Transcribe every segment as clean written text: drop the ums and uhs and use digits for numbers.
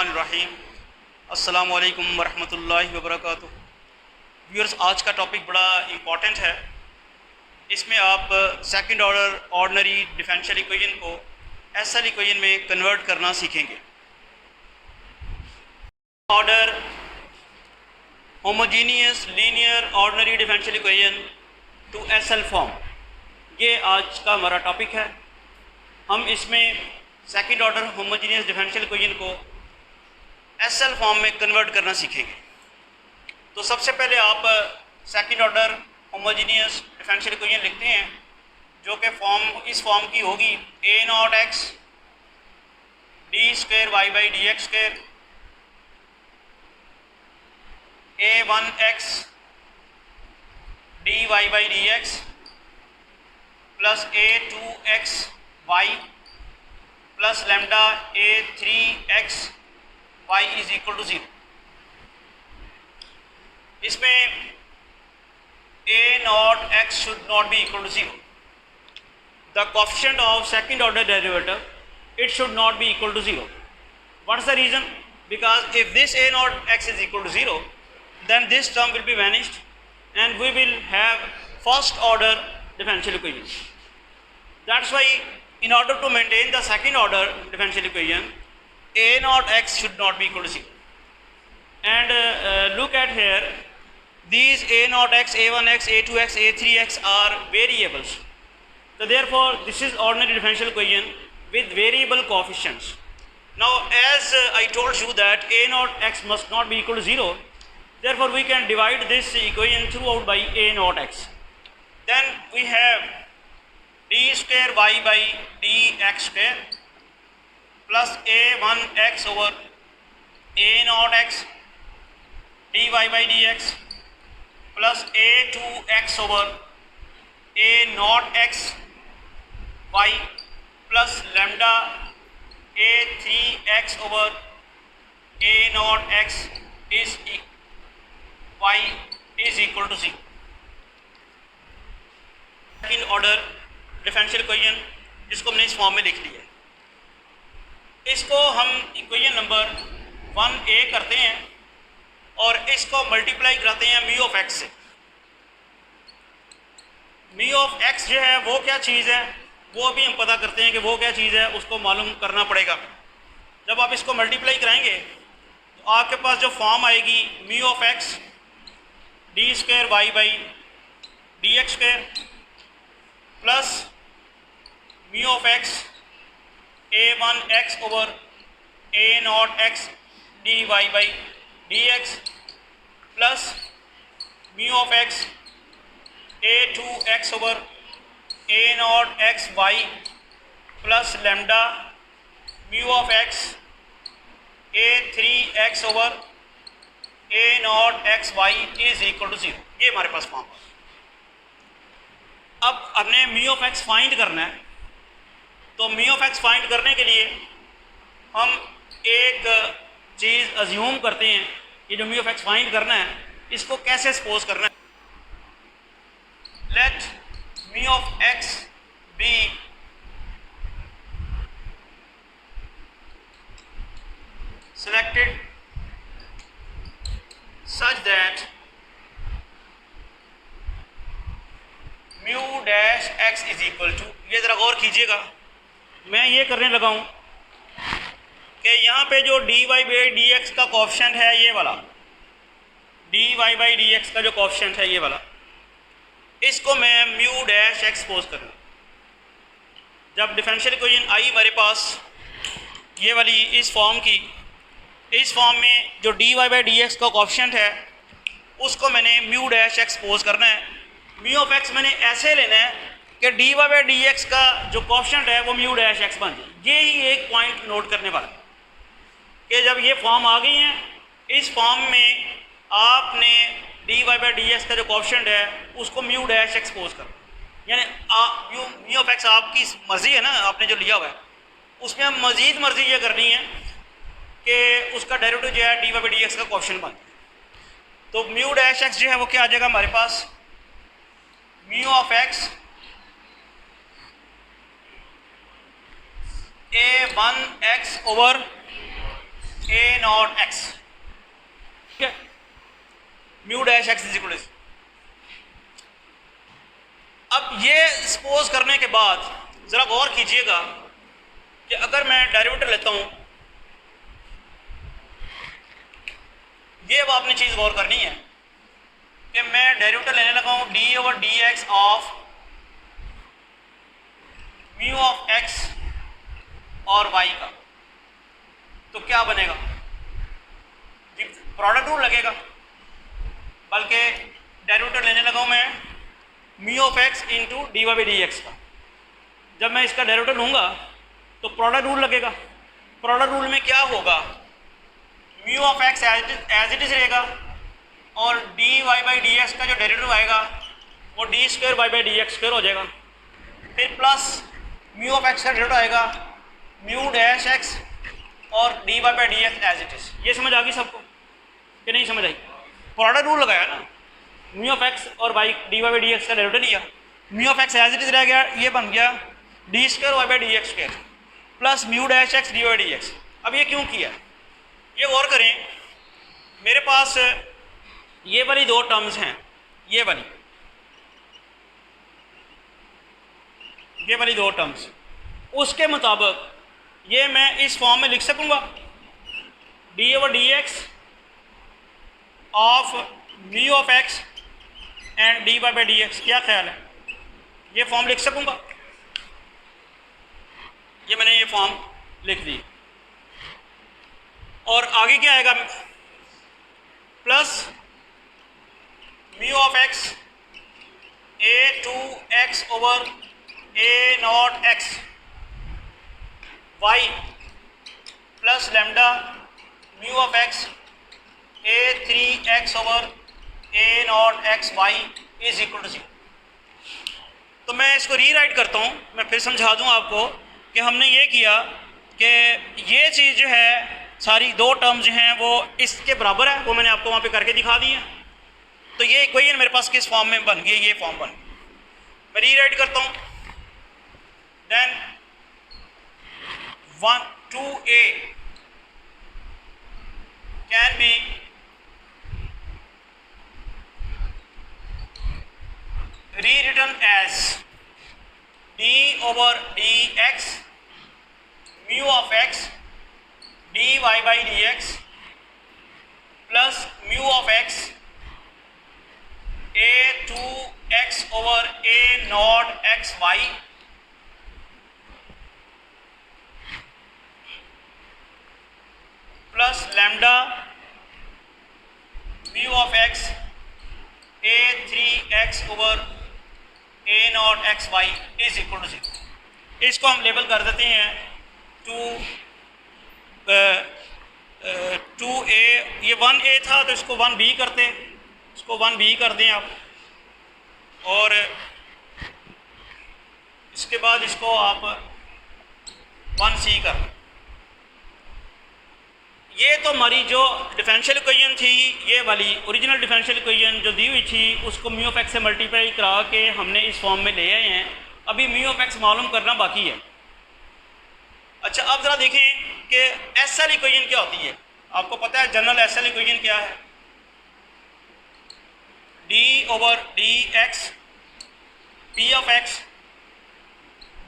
बिस्मिल्लाहिर्रहमानिर्रहीम। अस्सलामु अलैकुम वरहमतुल्लाहि वबरकातुहू। व्यूअर्स, आज का टॉपिक बड़ा इम्पॉर्टेंट है। इसमें आप second order ordinary differential equation को एसएल इक्वेशन में कन्वर्ट करना सीखेंगे। Order homogeneous linear ordinary differential equation to SL form, ये आज का हमारा टॉपिक है। हम इसमें second order homogeneous differential equation को एसएल फॉर्म में कन्वर्ट करना सीखेंगे। तो सबसे पहले आप second order homogeneous differential equation लिखते हैं, जो कि इस फॉर्म की होगी a naught x d square y by d x square a one x d y by d x plus a two x y plus lambda a three x y is equal to 0। इसमें a naught x should not be equal to 0। The coefficient of second order derivative it should not be equal to 0। What is the reason? Because if this a naught x is equal to 0, then this term will be vanished and we will have first order differential equation. That's why in order to maintain the second order differential equation, a naught x should not be equal to 0. And look at here, these a naught x, a1x, a2x, a3x are variables. So therefore this is ordinary differential equation with variable coefficients. Now as I told you that a naught x must not be equal to 0, therefore we can divide this equation throughout by a naught x. Then we have d square y by dx square plus a1x over a naught x dy by dx plus a2x over a naught x y plus lambda a3x over a naught x is y is equal to 0। Second order differential equation जिसको हमने इस form में लिख लिया है, इसको हम equation number 1a करते हैं और इसको मल्टीप्लाई कराते हैं म्यू ऑफ एक्स से। म्यू ऑफ एक्स जो है वो क्या चीज़ है, वो भी हम पता करते हैं कि वो क्या चीज़ है, उसको मालूम करना पड़ेगा। जब आप इसको मल्टीप्लाई कराएंगे तो आपके पास जो फॉर्म आएगी mu of x d square y by d x square plus mu of x a one x over a naught x d y by d x plus mu of x a two x over a naught x y plus lambda mu of x a three x over a naught x y is equal to 0। ये हमारे पास form. अब हमने mu of x find करना है, तो mu of x find करने के लिए हम एक चीज़ अज्यूम करते हैं। ये जो म्यू ऑफ एक्स फाइंड करना है, इसको कैसे सपोज करना है। Let mu of x be selected such that mu dash x is equal to, ये ज़रा गौर कीजिएगा, मैं ये करने लगा हूँ कि यहाँ पे जो d y by d x का कोएफिशिएंट है, ये वाला d y by d x का जो कोएफिशिएंट है ये वाला, इसको मैं म्यू डैश एक्स सपोज करूँ। जब डिफरेंशियल इक्वेशन आई हमारे पास ये वाली इस फॉर्म की, इस फॉर्म में जो d y by d x का कोएफिशिएंट है उसको मैंने म्यू डैश एक्स सपोज करना है। म्यू ऑफ एक्स मैंने ऐसे लेना है कि d y by d x का जो कोएफिशिएंट है वो म्यू डैश एक्स बन जाए। ये ही एक पॉइंट नोट करने वाला है कि जब ये फॉर्म आ गई है, इस फॉर्म में आपने d y by d x का जो कोएफिशिएंट है उसको म्यू डैश एक्स सपोज कर, यानी म्यू ऑफ एक्स आपकी मर्जी है ना, आपने जो लिया हुआ है उसमें हम मज़ीद मर्जी ये करनी है कि उसका डेरिवेटिव जो है d y by d x का कोएफिशिएंट बन जाए। तो म्यू डैश एक्स जो है वो क्या आ जाएगा हमारे पास, mu of x a1 x over a naught x, ठीक है, mu dash x is equal to. अब ये सपोज करने के बाद ज़रा गौर कीजिएगा कि अगर मैं डेरिवेटिव लेता हूँ, ये अब आपने चीज़ गौर करनी है कि मैं डेरिवेटिव लेने लगा हूँ D over d x of mu of x और वाई का, तो क्या बनेगा? प्रोडक्ट रूल लगेगा, बल्कि डेरिवेटिव लेने लगा हूँ मैं mu of x into d y by d x का। जब मैं इसका डेरिवेटिव लूँगा तो प्रोडक्ट रूल लगेगा। प्रोडक्ट रूल में क्या होगा? Mu of x as it is रहेगा और d y by d x का जो डेरिवेटिव आएगा वो d square y by d x square हो जाएगा। फिर प्लस म्यू ऑफ एक्स का डेरिवेटिव आएगा म्यू डैश एक्स और d y by d x as it is. ये समझ आ गई सबको कि नहीं समझ आई? प्रोडक्ट रूल लगाया ना, म्यू ऑफ एक्स और y d y by d x का डेरिवेटिव लिया, mu of x as it is रह गया, ये बन गया d square y by d x square plus mu dash x d y d x. अब ये क्यों किया? ये गौर करें, मेरे पास ये वाली दो टर्म्स हैं, ये वाली दो टर्म्स, उसके मुताबिक ये मैं इस फॉर्म में लिख सकूंगा d over d x of mu of x and d y by d x. क्या ख्याल है? ये फॉर्म लिख सकूंगा? ये मैंने ये फॉर्म लिख दी और आगे क्या आएगा? Plus mu of x a two x over a naught x y plus lambda mu of x a three x over a naught x y is equal to 0। तो मैं इसको रीराइट करता हूँ, मैं फिर समझा दूँ आपको कि हमने ये किया कि ये चीज़ जो है सारी दो टर्म्स जो हैं वो इसके बराबर है, वो मैंने आपको वहाँ पे करके दिखा दी है। तो ये इक्वेशन मेरे पास किस फॉर्म में बन गई? ये फॉर्म बन गई। मैं रीराइट करता हूँ, then 2a can be rewritten as d over d x mu of x d y by d x plus mu of x a two x over a naught x y plus lambda mu of x a three x over a naught x y is equal to 0। इसको हम label कर देते हैं 2a। ये 1a था तो इसको 1b करते हैं, इसको 1b कर दें आप, और इसके बाद इसको आप 1c कर। ये तो हमारी जो डिफरेंशियल इक्वेशन थी, ये वाली ओरिजिनल डिफरेंशियल इक्वेशन जो दी हुई थी, उसको म्यू ऑफ एक्स से मल्टीप्लाई करा के हमने इस फॉर्म में ले आए हैं। अभी म्यू ऑफ एक्स मालूम करना बाकी है। अच्छा, अब ज़रा देखें कि एस एल इक्वेशन क्या होती है। आपको पता है जनरल एस एल इक्वेशन क्या है? D over d x p of x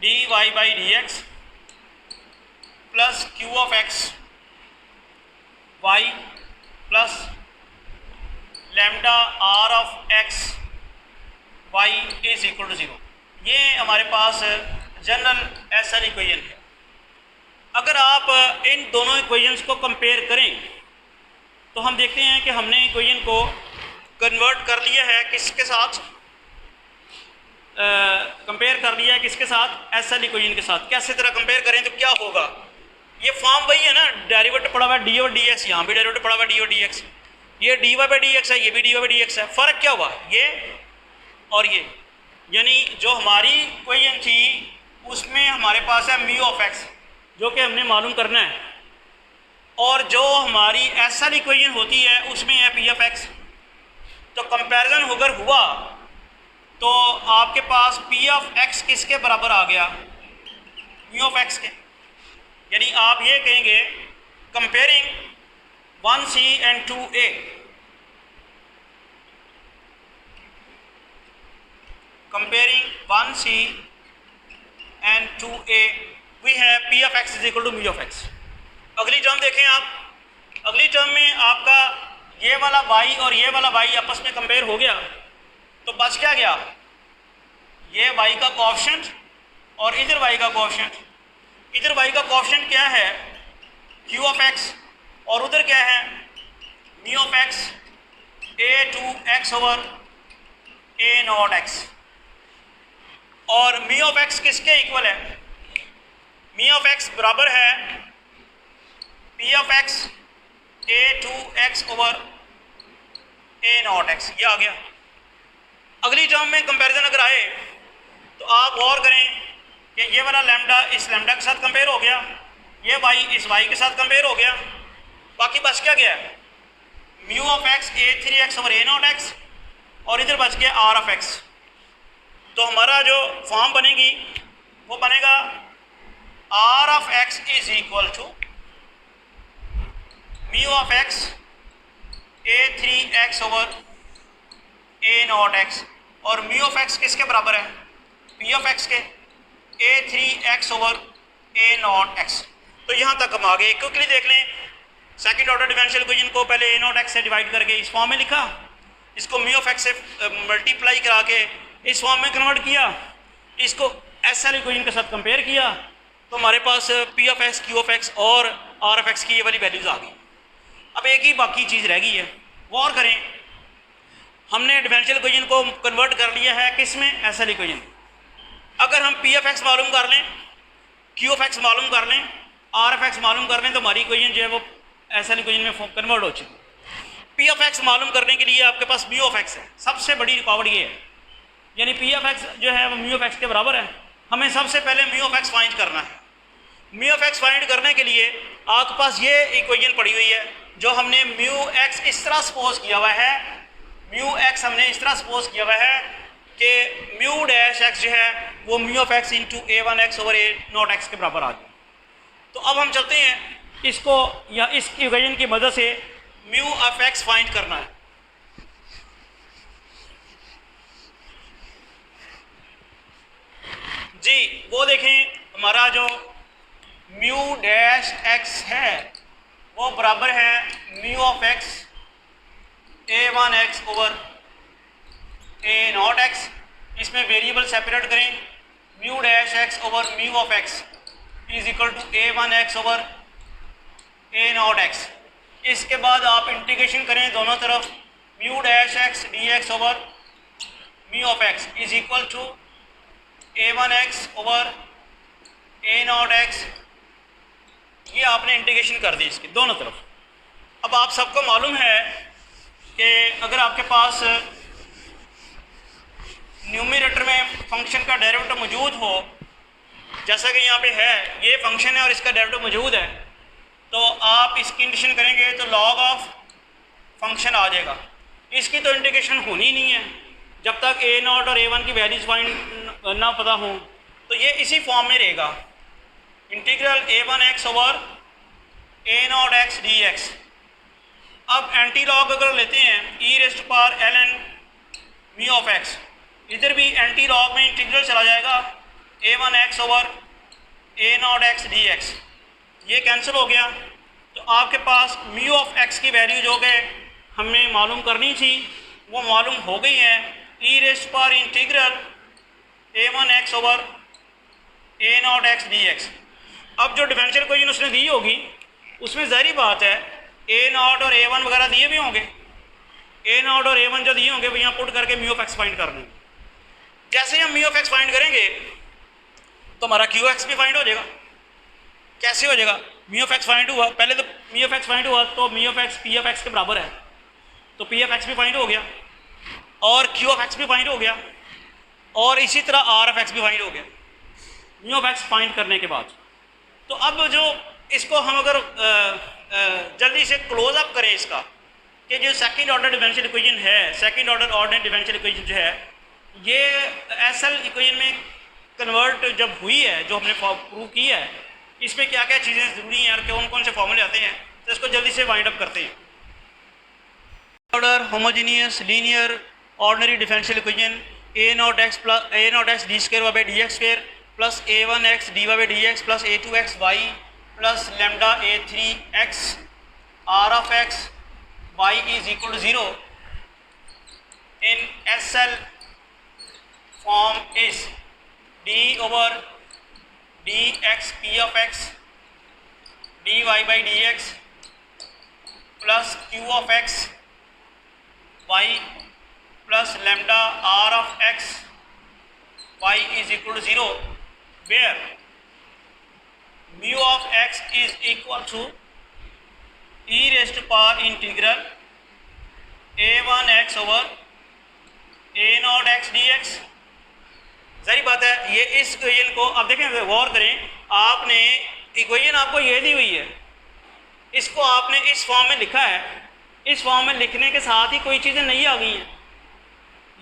d y by d x plus q of x y plus lambda r of x y is equal to 0। ये हमारे पास जनरल एस एल इक्वेशन है। अगर आप इन दोनों equations को compare करें तो हम देखते हैं कि हमने इक्वेशन को कन्वर्ट कर लिया है किसके साथ? कंपेयर कर लिया है किसके साथ? एस एल इक्वेशन के साथ। कैसे तरह कंपेयर करें तो क्या होगा? ये फॉर्म वही है ना, डेरिवेटिव पड़ा हुआ है डी और डी एक्स, यहाँ भी डेरिवेटिव पड़ा हुआ है डी और डी एक्स, ये d y by d x है, ये भी d y by d x है। फ़र्क क्या हुआ? ये और ये, यानी जो हमारी इक्वेशन थी उसमें हमारे पास है म्यू ऑफ एक्स जो कि हमने मालूम करना है, और जो हमारी एस एल इक्वेशन होती है उसमें है पी ऑफ एक्स। तो कंपैरिजन अगर हुआ तो आपके पास पी ऑफ एक्स किसके बराबर आ गया? म्यू ऑफ एक्स के। यानी आप ये कहेंगे comparing 1c and 2a. Comparing 1c and 2a, we have p of x is equal to mu of x. अगली टर्म देखें आप, अगली टर्म में आपका ये वाला y और ये वाला y आपस में कंपेयर हो गया, तो बच क्या गया, ये y का कोएफिशिएंट और इधर y का कोएफिशिएंट. इधर y का कोएफिशिएंट क्या है, q ऑफ x, और उधर क्या है, mu of x a2x over a naught x. और mu ऑफ x किसके इक्वल है, mu ऑफ x बराबर है p of x a2x over a naught x. ये आ गया. अगली टर्म में कंपैरिजन अगर आए तो आप गौर करें कि ये वाला लैम्डा इस लैम्डा के साथ कंपेयर हो गया, ये y इस y के साथ कंपेयर हो गया, बाकी बच क्या गया, mu of x a3x over a naught x, और इधर बच गया r ऑफ x. तो हमारा जो फॉर्म बनेगी वो बनेगा r of x is equal to mu of x a3x over a naught x, और म्यू ऑफ x किसके बराबर है, p ऑफ x के a3x over a naught x. तो यहाँ तक हम आ गए. क्विकली देख लें, सेकंड ऑर्डर डिफरेंशियल इक्वेशन को पहले a नॉट x से डिवाइड करके इस फॉर्म में लिखा, इसको म्यू ऑफ x से मल्टीप्लाई करा के इस फॉर्म में कन्वर्ट किया, इसको एसएल इक्वेशन के साथ कंपेयर किया, तो हमारे पास p of x, q of x और r ऑफ x की ये वाली वैल्यूज आ गई. अब एक ही बाकी चीज़ रह गई है, गौर करें, हमने डिफरेंशियल इक्वेशन को कन्वर्ट कर लिया है किस में, एसएल इक्वेशन. अगर हम p ऑफ x मालूम कर लें, q ऑफ x मालूम कर लें, r ऑफ x मालूम कर लें, तो हमारी इक्वेशन जो है वो एसएल इक्वेशन में कन्वर्ट हो चुकी. p ऑफ x मालूम करने के लिए आपके पास म्यू ऑफ x है, सबसे बड़ी रिकॉर्ड ये है, यानी p ऑफ x जो है वो म्यू ऑफ x के बराबर है. हमें सबसे पहले म्यू ऑफ x फाइंड करना है. म्यू ऑफ x फाइंड करने के लिए आपके पास ये इक्वेशन पड़ी हुई है, जो हमने म्यू x इस तरह सपोज किया हुआ है, म्यू x हमने इस तरह सपोज किया हुआ है कि म्यू डैश x जो है वो mu of x into a1x over a naught x के बराबर आ जाए. तो अब हम चलते हैं इसको, या इस इक्वेशन की मदद से म्यू ऑफ x फाइंड करना है. जी वो देखें, हमारा जो म्यू डैश x है वो बराबर है mu of x a1x over a naught x. इसमें वेरिएबल सेपरेट करें, mu dash x over mu of x is equal to a1x over a naught x. इसके बाद आप इंटीग्रेशन करें दोनों तरफ, mu dash x dx over mu of x is equal to a1x over a naught x. ये आपने integration कर दी इसकी दोनों तरफ. अब आप सबको मालूम है कि अगर आपके पास न्यूमरेटर में फंक्शन का डेरिवेटिव मौजूद हो, जैसा कि यहाँ पे है, ये फंक्शन है और इसका डेरिवेटिव मौजूद है, तो आप इसकी इंटीग्रेशन करेंगे तो लॉग ऑफ फंक्शन आ जाएगा. इसकी तो इंटीग्रेशन होनी नहीं है जब तक a नॉट और a1 की वैल्यूज फाइंड ना पता हो, तो ये इसी फॉर्म में रहेगा, integral a1x over a naught x dx. अब एंटी लॉग अगर लेते हैं e rest power ln mu of x, इधर भी एंटी लॉग में इंटीग्रल चला जाएगा a1x over a naught x dx. ये कैंसिल हो गया, तो आपके पास म्यू ऑफ x की वैल्यू जो गए हमें मालूम करनी थी वो मालूम हो गई है, e rest power integral a1x over a naught x dx. अब जो डिफरेंशियल इक्वेशन उसने दी होगी उसमें ज़ाहिर बात है a नॉट और a1 वगैरह दिए भी होंगे, a नॉट और a1 जो दिए होंगे वो यहाँ पुट करके म्यू ऑफ x फाइंड कर लेंगे. जैसे हम म्यू ऑफ x फाइंड करेंगे तो हमारा क्यू एक्स भी फाइंड हो जाएगा. कैसे हो जाएगा, म्यू ऑफ x फाइंड हुआ, पहले तो म्यू ऑफ x फाइंड हुआ तो mu of x P of x के बराबर है, तो पी ऑफ x भी फाइंड हो गया और क्यू ऑफ x भी फाइंड हो गया, और इसी तरह आर ऑफ x भी फाइंड हो गया म्यू ऑफ x फाइंड करने के बाद. तो अब जो इसको हम अगर जल्दी से क्लोज अप करें इसका, कि जो सेकंड ऑर्डर डिफरेंशियल इक्वेशन है, second order ordinary differential equation जो है, ये एसएल इक्वेशन में कन्वर्ट जब हुई है, जो हमने प्रूव की है, इसमें क्या क्या चीज़ें ज़रूरी हैं और कौन कौन से फॉर्मूले आते हैं, तो इसको जल्दी से वाइंड अप करते हैं। Order homogeneous linear ordinary differential equation a naught x d square y by d x square plus a one x d y by d x plus a two x y plus lambda a three x r of x y is equal to 0 in SL form is d over dx p of x dy by dx plus q of x y plus lambda r of x y is equal to 0 where mu of x is equal to e raised to power integral a1x over A naught x d x. सारी बात है। ये इस equation को अब देखें, गौर करें, आपने इक्वेशन आपको ये दी हुई है, इसको आपने इस फॉर्म में लिखा है, इस फॉर्म में लिखने के साथ ही कोई चीज़ें नहीं आ गई हैं।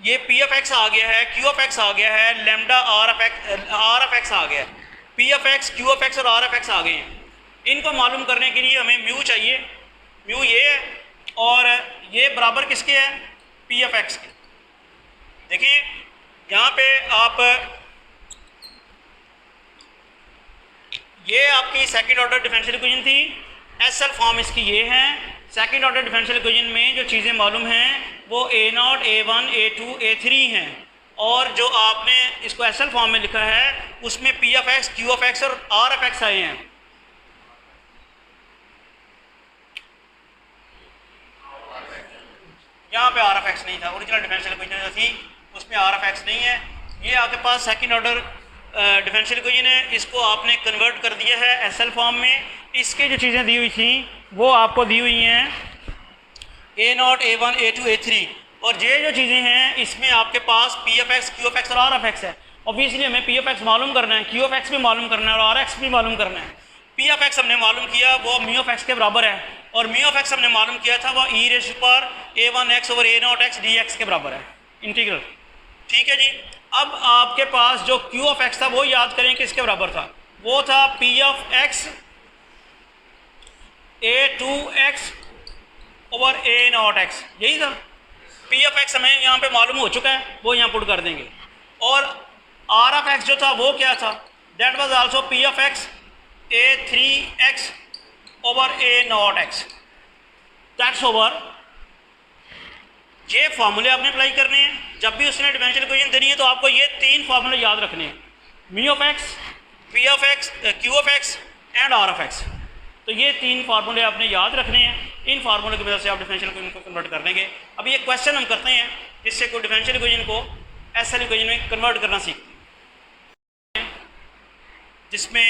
ये पी ऑफ एक्स आ गया है, क्यू ऑफ एक्स आ गया है, लेमडा आर ऑफ एक्स आ गया है, P of x, q of x और आर ऑफ एक्स आ गए हैं। इनको मालूम करने के लिए हमें म्यू चाहिए। म्यू ये है और ये बराबर किसके है? पी ऑफ एक्स के। देखिए यहाँ पे आप ये आपकी सेकंड ऑर्डर डिफरेंशियल इक्वेशन थी, एसएल फॉर्म इसकी ये है। सेकंड ऑर्डर डिफरेंशियल इक्वेशन में जो चीज़ें मालूम हैं वो a naught, a one, a two, a three हैं, और जो आपने इसको एसएल फॉर्म में लिखा है उसमें P of x, q of x और आर ऑफ एक्स आए हैं। यहाँ पे आर ऑफ एक्स नहीं था, ओरिजिनल डिफरेंशियल इक्वेशन जो थी उसमें आर ऑफ एक्स नहीं है। ये आपके पास सेकंड ऑर्डर डिफरेंशियल इक्वेशन है, इसको आपने कन्वर्ट कर दिया है एसएल फॉर्म में। इसके जो चीज़ें दी हुई थी वो आपको दी हुई हैं a naught, a one, a two, a three, और ये जो चीज़ें हैं इसमें आपके पास p of x, q of x और आर ऑफ एक्स है। ऑब्वियसली हमें पी ऑफ एक्स मालूम करना है, क्यू ऑफ एक्स भी मालूम करना है और आर एक्स भी मालूम करना है। पी ऑफ एक्स हमने मालूम किया वो म्यू ऑफ एक्स के बराबर है, और म्यू ऑफ एक्स हमने मालूम किया था वो e raise to power a one x over a naught x d x के बराबर है, इंटीग्रल। ठीक है जी। अब आपके पास जो क्यू ऑफ एक्स था वो याद करें कि किसके बराबर था? वो था p of x a two x over a naught x, यही था। पी ऑफ एक्स हमें यहाँ पे मालूम हो चुका है, वो यहाँ पुट कर देंगे। और आर ऑफ एक्स जो था वो क्या था? That was also P of x a three x over a naught x, that's over. ये फार्मूले आपने अप्लाई करने हैं। जब भी उसने डिफरेंशियल इक्वेशन देनी है तो आपको ये तीन फार्मूले याद रखने हैं, mu of x, p of x, q of x and r of x. तो ये तीन फार्मूले आपने याद रखने हैं। इन फार्मूले की वजह से आप डिफरेंशियल इक्वेशन को कन्वर्ट कर लेंगे। अभी एक क्वेश्चन हम करते हैं जिससे कोई डिफरेंशियल इक्वेशन को एसएल इक्वेशन में कन्वर्ट करना सीखते हैं, जिसमें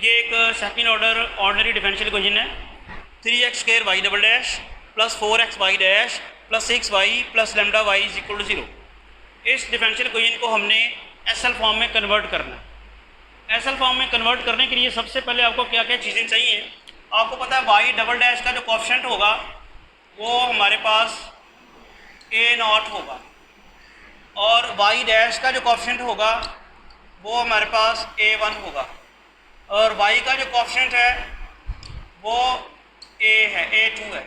ये एक second order ordinary differential equation है। 3x square y double dash plus 4x y dash plus 6y plus lambda y is equal to 0। इस डिफरेंशियल इक्वेशन को हमने एसएल फॉर्म में कन्वर्ट करना है। एसएल फॉर्म में कन्वर्ट करने के लिए सबसे पहले आपको क्या क्या चीज़ें चाहिए? आपको पता है वाई डबल डैश का जो कोएफिशिएंट होगा वो हमारे पास ए नॉट होगा, और वाई डैश का जो कोएफिशिएंट होगा वो हमारे पास a1 होगा, और y का जो कोएफिशिएंट है वो a है, a2 है,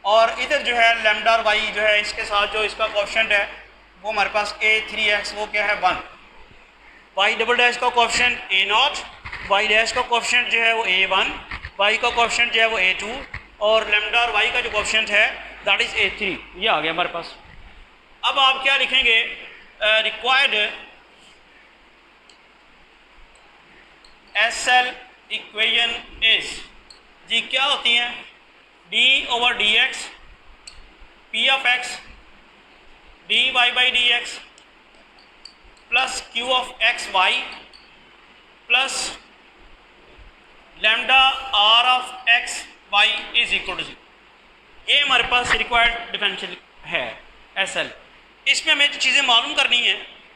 और इधर जो है लैम्डा और y जो है इसके साथ जो इसका कोएफिशिएंट है वो हमारे पास a3x, वो क्या है 1। y डबल डैश का कोएफिशिएंट a0, y डैश का कोएफिशिएंट जो है वो a1, y का कोएफिशिएंट जो है वो a2, और लैम्डा और y का जो कोएफिशिएंट है दैट इज़ a3। ये आ गया हमारे पास। अब आप क्या लिखेंगे? रिक्वायर्ड एसएल इक्वेशन इज, जी क्या होती हैं? D over d x p of x d y by d x plus q of x y plus lambda r of x y is equal to 0। ये हमारे पास रिक्वायर्ड डिफरेंशियल है SL. इसमें हमें जो चीज़ें मालूम करनी है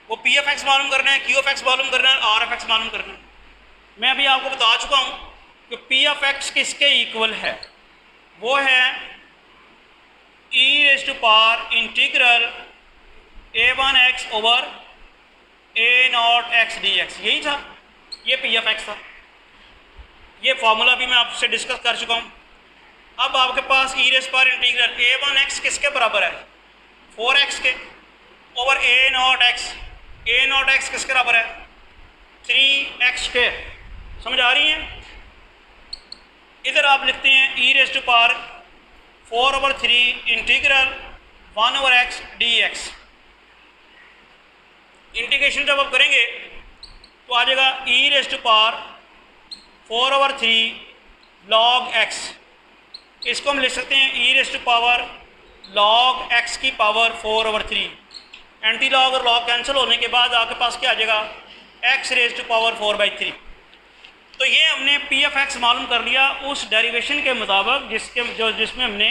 वो पी ऑफ एक्स मालूम करना है, क्यू ऑफ एक्स मालूम करना है, आर ऑफ एक्स मालूम करना है। मैं अभी आपको बता चुका हूँ कि पी ऑफ एक्स किसके इक्वल है? वो है e raise to power integral a1x over a0x dx, यही था, ये पी ऑफ एक्स था। ये फार्मूला भी मैं आपसे डिस्कस कर चुका हूँ। अब आपके पास e raise power integral a1x किसके बराबर है? 4x के ओवर a0x किसके बराबर है? 3x के। समझ आ रही है? इधर आप लिखते हैं e raise to power 4/3 integral 1/x dx। Integration जब आप करेंगे तो आ जाएगा e raise to power 4/3 log x। इसको हम लिख सकते हैं e raise to power log x की पावर 4/3। एंटी लॉग और लॉग कैंसिल होने के बाद आपके पास क्या आ जाएगा? x raise to power 4/3। तो ये हमने पी एफ एक्स मालूम कर लिया उस डेरिवेशन के मुताबिक जिसमें हमने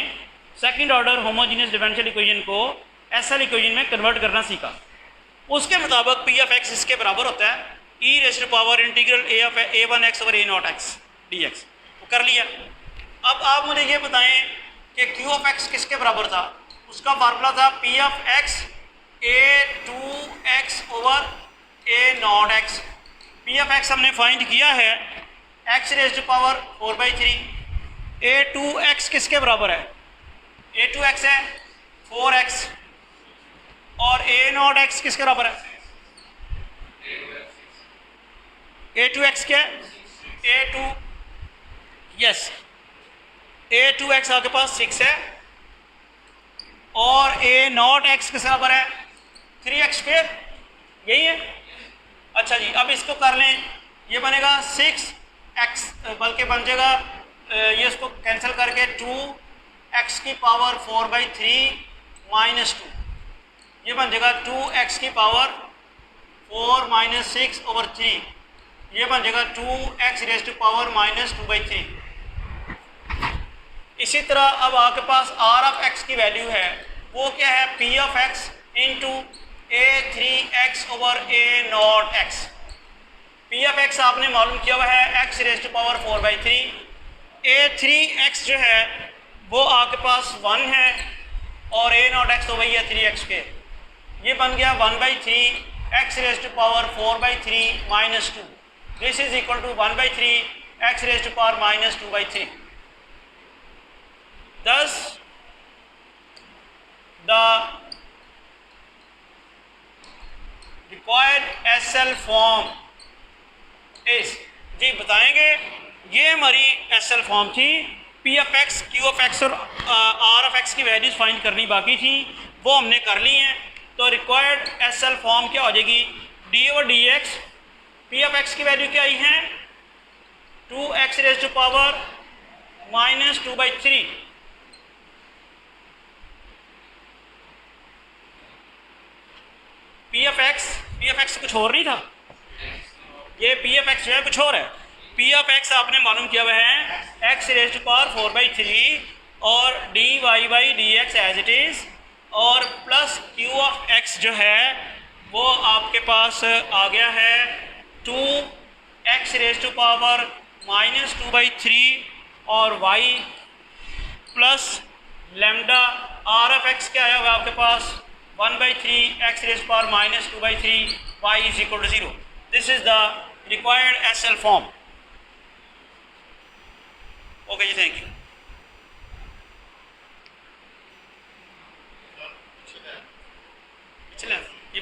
second order homogeneous differential equation को एसएल इक्वेशन में कन्वर्ट करना सीखा। उसके मुताबिक पी एफ एक्स इसके बराबर होता है e raise to power integral a1x over a0x dx। वो कर लिया। अब आप मुझे ये बताएं कि क्यू ऑफ एक्स किसके बराबर था? उसका फार्मूला था P f x a2x over a0x। P f x हमने फाइंड किया है x raise to power 4/3। a2x किसके बराबर है? a2x है 4x और a0x किसके बराबर है? a2x क्या है? a2 यस a2x आपके पास 6 है और a0x किसके बराबर है? 3x square. यही है। अच्छा जी, अब इसको कर लें। ये बनेगा 6x बल्कि बन जाएगा ये इसको कैंसिल करके 2x की पावर 4/3 माइनस 2। ये बन जाएगा 2x की पावर 4 माइनस 6 ओवर 3। ये बन जाएगा 2x raise to power minus 2/3। इसी तरह अब आपके पास r ऑफ x की वैल्यू है, वो क्या है? p of x into a3x over a0x। p of x आपने मालूम किया हुआ है x raise to power 4/3। a3x जो है वो आपके पास 1 है और a0x तो वही है 3x के। ये बन गया 1/3 x raise to power 4/3 minus 2। This is equal to 1/3 x raise to power minus 2/3। Thus, the required SL form is, जी बताएंगे, ये हमारी SL फॉर्म थी। P of x, Q of x और R ऑफ एक्स की values find करनी बाकी थी, वो हमने कर ली हैं। तो रिक्वायर्ड SL फॉर्म क्या हो जाएगी? d over d x. P of x की वैल्यू क्या आई है? 2x raise to power minus 2/3। P f x कुछ और नहीं था, ये पी एफ एक्स जो है कुछ और है। पी एफ एक्स आपने मालूम किया हुआ है x रेज़ टू पावर 4/3 और dy/dx एज इट इज़, और प्लस q ऑफ x जो है वो आपके पास आ गया है 2x raise to power minus 2/3 और y plus lambda. r of x क्या आया हुआ आपके पास? 1/3 x raised to power minus 2/3 y is equal to 0. This is the required SL form. Okay, thank you. चलें, ये